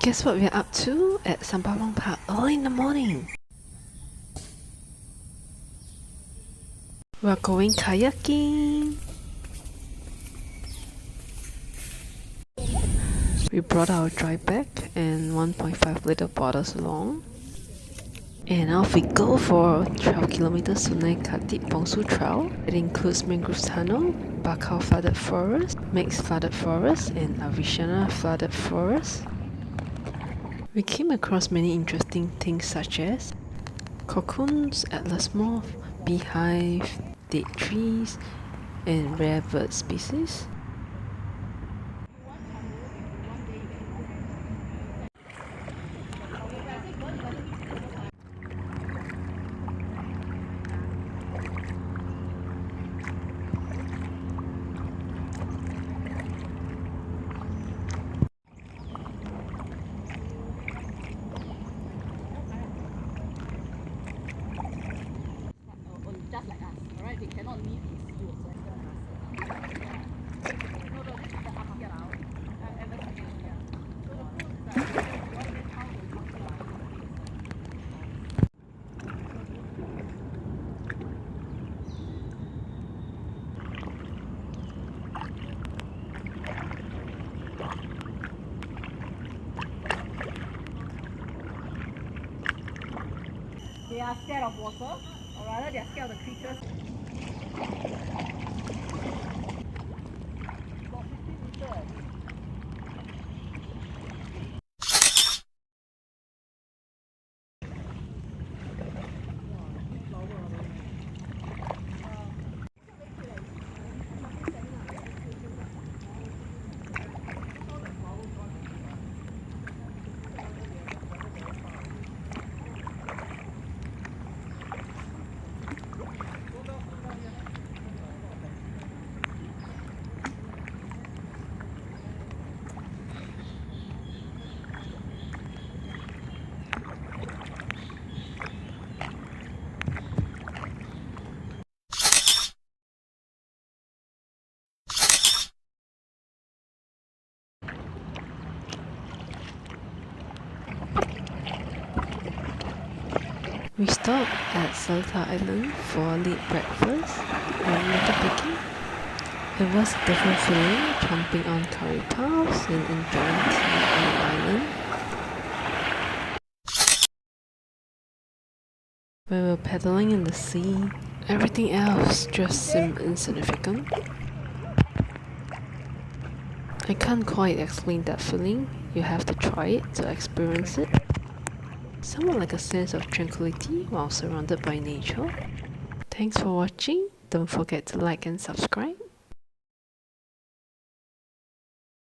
Guess what we're up to at Sembawang Park early in the morning? We're going kayaking! We brought our dry bag and 1.5 liter bottles along. And off we go for 12 kilometers Sungai Khatib Bongsu Trail. It includes mangrove tunnel, Bakau flooded forest, Mix flooded forest, and Avishana flooded forest. We came across many interesting things such as cocoons, atlas moth, beehive, dead trees, and rare bird species. Just like us, alright? They cannot leave the sea also. No, this is the upscale out. So the food is like, how they come to They are scared of water, or rather they are scared of the creatures. About 15 meters. We stopped at Seletar Island for a late breakfast and water picking. It was a different feeling jumping on curry puffs and enjoying tea on the island. When we were paddling in the sea, everything else just seemed insignificant. I can't quite explain that feeling, you have to try it to experience it. Somewhat like a sense of tranquility while surrounded by nature. Thanks for watching. Don't forget to like and subscribe.